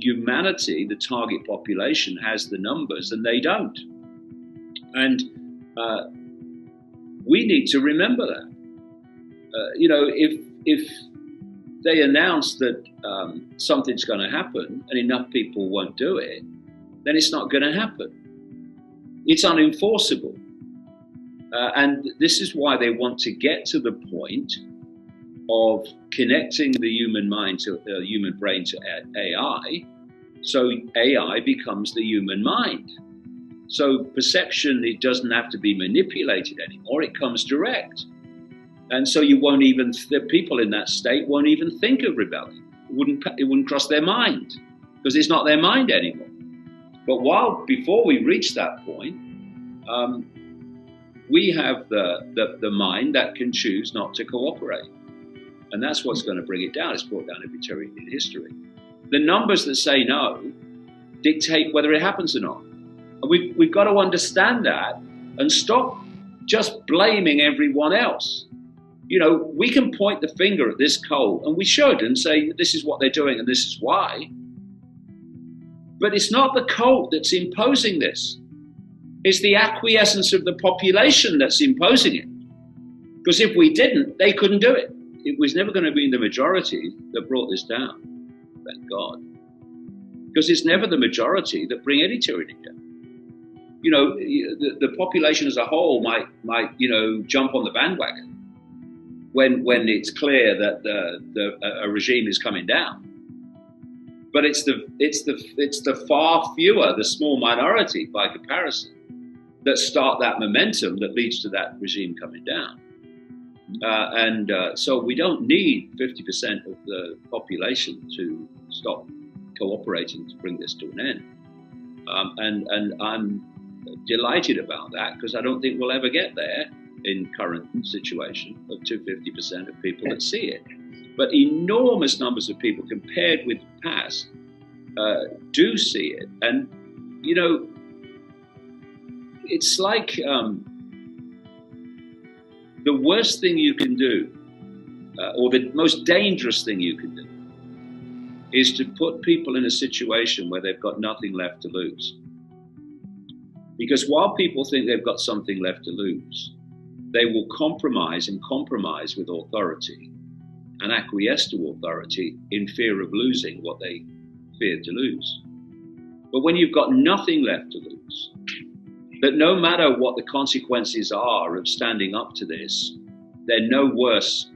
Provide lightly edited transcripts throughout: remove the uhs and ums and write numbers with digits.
humanity, the target population, has the numbers and they don't. And we need to remember that. If they announce that something's going to happen and enough people won't do it, then it's not going to happen. It's unenforceable. And this is why they want to get to the point of connecting the human mind to the human brain to AI, so AI becomes the human mind. So perception, it doesn't have to be manipulated anymore, it comes direct. And so the people in that state won't even think of rebelling. It wouldn't cross their mind, because it's not their mind anymore. But before we reach that point, we have the mind that can choose not to cooperate. And that's what's going to bring it down. It's brought down every tyranny in history. The numbers that say no dictate whether it happens or not. And we've got to understand that and stop just blaming everyone else. We can point the finger at this cult, and we should, and say this is what they're doing and this is why. But it's not the cult that's imposing this. It's the acquiescence of the population that's imposing it. Because if we didn't, they couldn't do it. It was never going to be the majority that brought this down, thank God. Because it's never the majority that bring any tyranny down. The population as a whole might jump on the bandwagon when it's clear that a regime is coming down. But it's the far fewer, the small minority by comparison, that start that momentum that leads to that regime coming down. So we don't need 50% of the population to stop cooperating to bring this to an end. And I'm delighted about that, because I don't think we'll ever get there in current situation of 50% of people that see it. But enormous numbers of people compared with the past do see it. And, it's like the worst thing you can do, or the most dangerous thing you can do, is to put people in a situation where they've got nothing left to lose. Because while people think they've got something left to lose, they will compromise with authority and acquiesce to authority in fear of losing what they feared to lose. But when you've got nothing left to lose, that no matter what the consequences are of standing up to this, they're no worse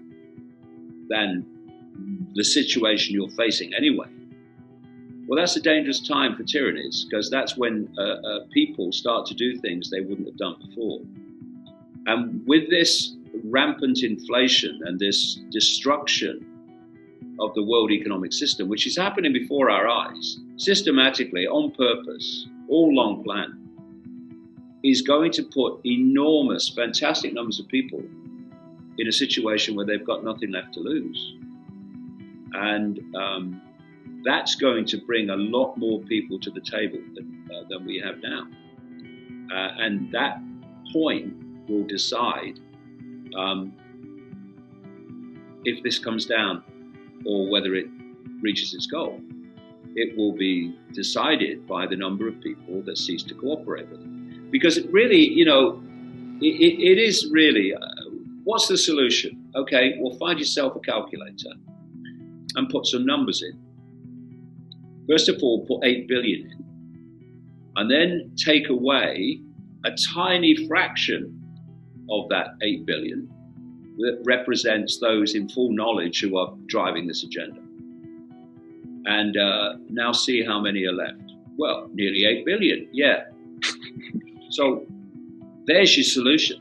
than the situation you're facing anyway. Well, that's a dangerous time for tyrannies, because that's when people start to do things they wouldn't have done before. And with this rampant inflation and this destruction of the world economic system, which is happening before our eyes, systematically, on purpose, all long planned, is going to put enormous, fantastic numbers of people in a situation where they've got nothing left to lose. And that's going to bring a lot more people to the table than we have now. And that point will decide if this comes down or whether it reaches its goal. It will be decided by the number of people that cease to cooperate with it. Because it really, it is really, what's the solution? Okay, well, find yourself a calculator and put some numbers in. First of all, put 8 billion in, and then take away a tiny fraction of that 8 billion that represents those in full knowledge who are driving this agenda. And now see how many are left. Well, nearly 8 billion, yeah. So there's your solution.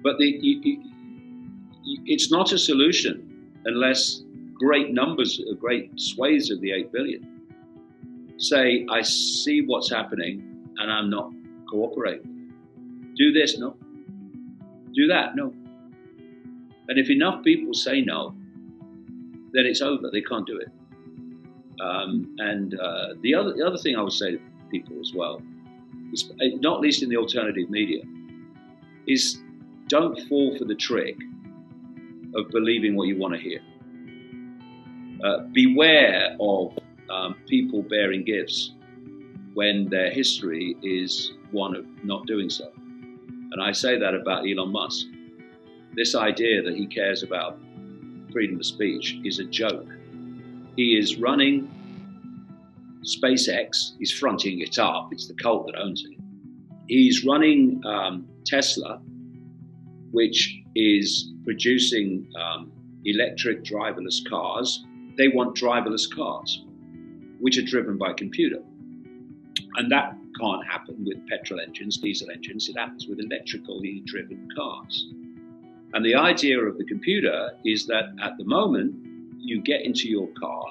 But it's not a solution unless great numbers, great swathes of the 8 billion say, I see what's happening and I'm not cooperating. Do this, no. Do that, no. And if enough people say no, then it's over. They can't do it. The other thing I would say to people as well, is, not least in the alternative media, is don't fall for the trick of believing what you want to hear. Beware of people bearing gifts when their history is one of not doing so. And I say that about Elon Musk. This idea that he cares about freedom of speech is a joke. He is running SpaceX, he's fronting it up, it's the cult that owns it. He's running Tesla, which is producing electric driverless cars. They want driverless cars, which are driven by computer. And that can't happen with petrol engines, diesel engines. It happens with electrically driven cars. And the idea of the computer is that at the moment, you get into your car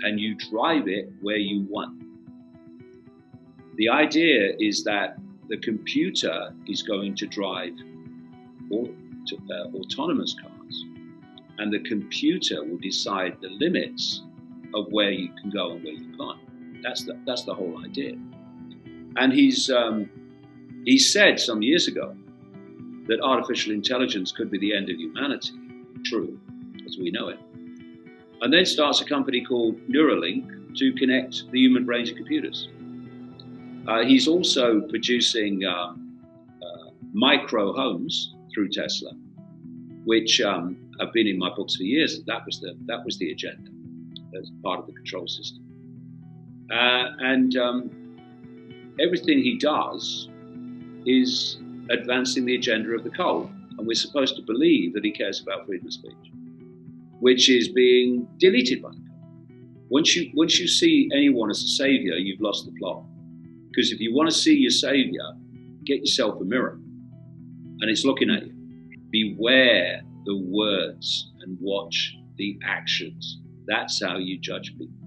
and you drive it where you want. The idea is that the computer is going to drive autonomous cars, and the computer will decide the limits of where you can go and where you can't. That's the whole idea. And he said some years ago that artificial intelligence could be the end of humanity. True, as we know it. And then starts a company called Neuralink to connect the human brain to computers. He's also producing micro homes through Tesla, which have been in my books for years. That was the agenda as part of the control system. Everything he does is advancing the agenda of the cult, and we're supposed to believe that he cares about freedom of speech, which is being deleted by the cult. Once you see anyone as a savior, you've lost the plot. Because if you want to see your savior, get yourself a mirror, and it's looking at you. Beware the words and watch the actions. That's how you judge people.